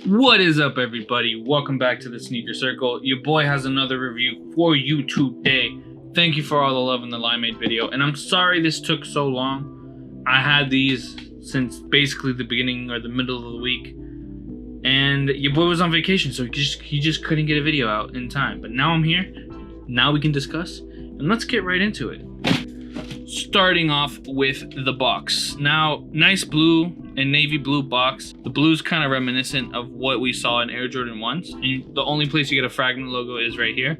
What is up, everybody? Welcome back to the Sneaker Circle. Your boy has another review for you today. Thank you for all the love in the Limeade video, and I'm sorry this took so long. I had these since basically the beginning or the middle of the week, and your boy was on vacation, so he just couldn't get a video out in time. But now I'm here. Now we can discuss, and let's get right into it. Starting off with the box. Now, nice blue and navy blue box. The blue's kind of reminiscent of what we saw in Air Jordan 1s. And the only place you get a Fragment logo is right here.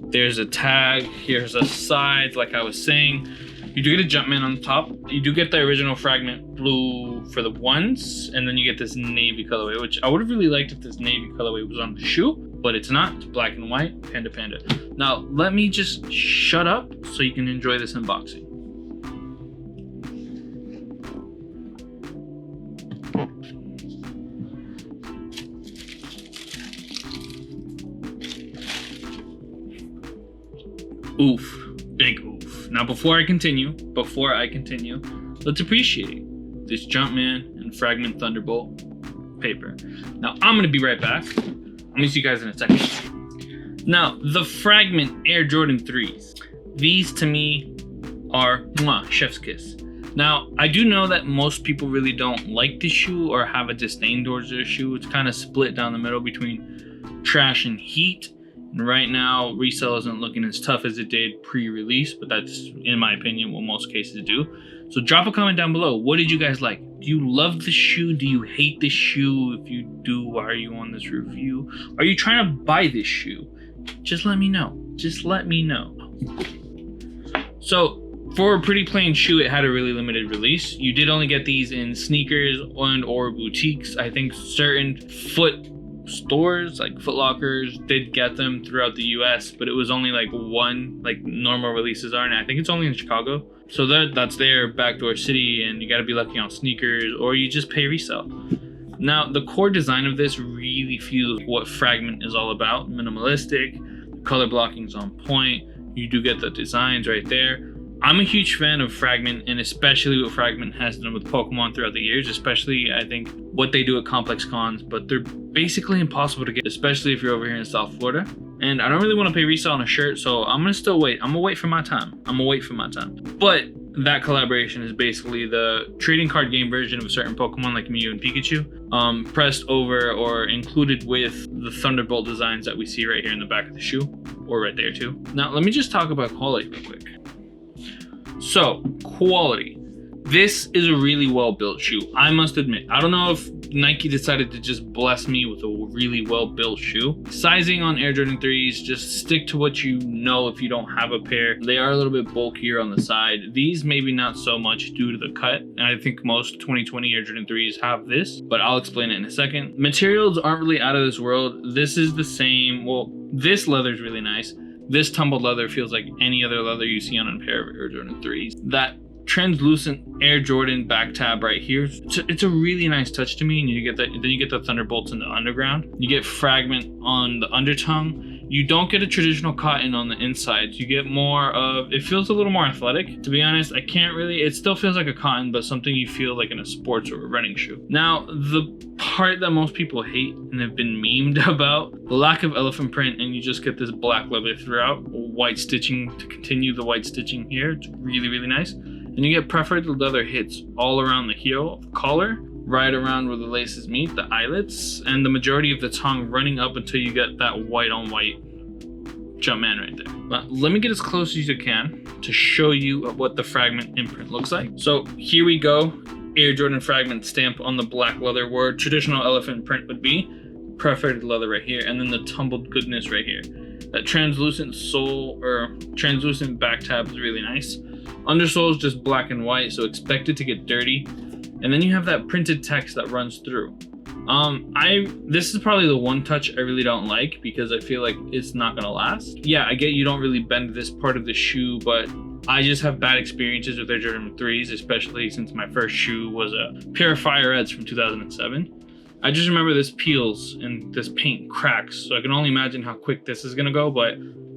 There's a tag. Here's a side, like I was saying. You do get a Jumpman on the top. You do get the original Fragment blue for the ones. And then you get this navy colorway, which I would have really liked if this navy colorway was on the shoe. But it's not. It's black and white. Panda panda. Now, let me just shut up so you can enjoy this unboxing. Oof, big oof. Now before I continue, let's appreciate this Jumpman and Fragment Thunderbolt paper. Now I'm gonna be right back. I'm gonna see you guys in a second. Now, the Fragment Air Jordan 3s. These to me are mwah, chef's kiss. Now, I do know that most people really don't like this shoe or have a disdain towards their shoe. It's kind of split down the middle between trash and heat. And right now, Resale isn't looking as tough as it did pre-release, but that's, in my opinion, what most cases do. So drop a comment down below. What did you guys like? Do you love the shoe? Do you hate the shoe? If you do, why are you on this review? Are you trying to buy this shoe? Just let me know. Just let me know. So, for a pretty plain shoe, it had a really limited release. You did only get these in sneakers and or boutiques. I think certain foot stores like Foot Lockers did get them throughout the US, but it was only like one, like normal releases are, and I think it's only in Chicago. So that's their backdoor city, and you got to be lucky on sneakers or you just pay resale. Now, the core design of this really feels what Fragment is all about. Minimalistic, the color blocking's on point. You do get the designs right there. I'm a huge fan of Fragment, and especially what Fragment has done with Pokemon throughout the years, especially I think what they do at Complex Cons, but they're basically impossible to get, especially if you're over here in South Florida. And I don't really want to pay resale on a shirt, so I'm gonna still wait. I'm gonna wait for my time. But that collaboration is basically the trading card game version of a certain Pokemon like Mew and Pikachu, pressed over or included with the Thunderbolt designs that we see right here in the back of the shoe, or right there too. Now, let me just talk about quality real quick. So, quality. This is a really well-built shoe. I must admit, I don't know if Nike decided to just bless me with a really well-built shoe. Sizing on Air Jordan 3s, just stick to what you know if you don't have a pair. They are a little bit bulkier on the side. These maybe not so much due to the cut, and I think most 2020 Air Jordan 3s have this, but I'll explain it in a second. Materials aren't really out of this world. This is the same. Well, this leather is really nice. This tumbled leather feels like any other leather you see on a pair of Air Jordan 3s. That translucent Air Jordan back tab right here, it's a really nice touch to me. And you get that, then you get the Thunderbolts in the underground. You get Fragment on the undertongue. You don't get a traditional cotton on the inside. You get more of, it feels a little more athletic. To be honest, I can't really, it still feels like a cotton, but something you feel like in a sports or a running shoe. Now, the part that most people hate and have been memed about, the lack of elephant print, and you just get this black leather throughout, white stitching to continue the white stitching here. It's really, really nice. And you get preferred leather hits all around the heel, collar, right around where the laces meet, the eyelets, and the majority of the tongue running up until you get that white on white Jumpman right there. But let me get as close as you can to show you what the Fragment imprint looks like. So here we go. Air Jordan Fragment stamp on the black leather where traditional elephant print would be. Preferred leather right here, and then the tumbled goodness right here. That translucent sole or translucent back tab is really nice. Undersole is just black and white, so expect it to get dirty. And then you have that printed text that runs through. This is probably the one touch I really don't like because I feel like it's not gonna last. Yeah, I get you don't really bend this part of the shoe, but I just have bad experiences with Air Jordan 3s, especially since my first shoe was a pair of Fire Reds from 2007. I just remember this peels and this paint cracks, so I can only imagine how quick this is gonna go, but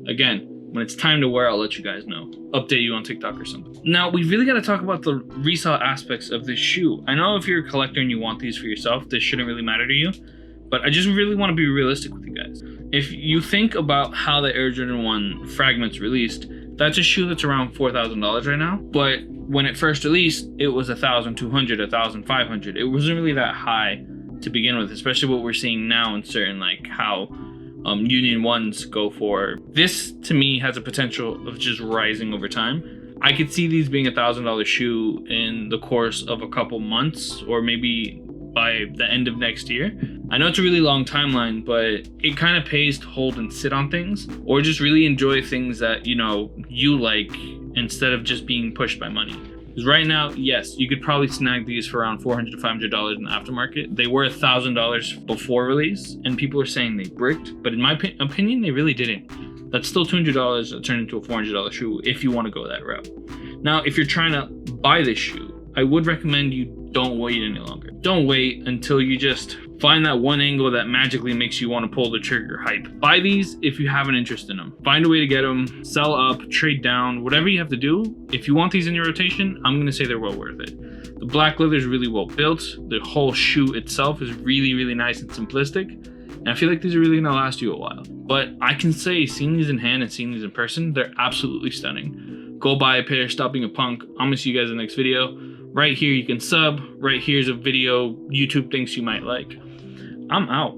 again, when it's time to wear, I'll let you guys know. Update you on TikTok or something. Now, we really got to talk about the resale aspects of this shoe. I know if you're a collector and you want these for yourself, this shouldn't really matter to you. But I just really want to be realistic with you guys. If you think about how the Air Jordan 1 Fragments released, that's a shoe that's around $4,000 right now. But when it first released, it was $1,200, $1,500. It wasn't really that high to begin with, especially what we're seeing now in certain, like how Union 1s go for. This to me has a potential of just rising over time. I could see these being $1,000 shoe in the course of a couple months, or maybe by the end of next year. I know it's a really long timeline, but it kind of pays to hold and sit on things, or just really enjoy things that, you know, you like, instead of just being pushed by money. Because right now, yes, you could probably snag these for around $400 to $500 in the aftermarket. They were $1,000 before release, and people are saying they bricked, but in my opinion, they really didn't. That's still $200 that turned into a $400 shoe if you want to go that route. Now, if you're trying to buy this shoe, I would recommend you don't wait any longer. Don't wait until you just find that one angle that magically makes you want to pull the trigger hype. Buy these if you have an interest in them. Find a way to get them, sell up, trade down, whatever you have to do. If you want these in your rotation, I'm going to say they're well worth it. The black leather is really well built. The whole shoe itself is really, really nice and simplistic. And I feel like these are really going to last you a while. But I can say, seeing these in hand and seeing these in person, they're absolutely stunning. Go buy a pair, stop being a punk. I'm going to see you guys in the next video. Right here you can sub. Right here's a video YouTube thinks you might like. I'm out.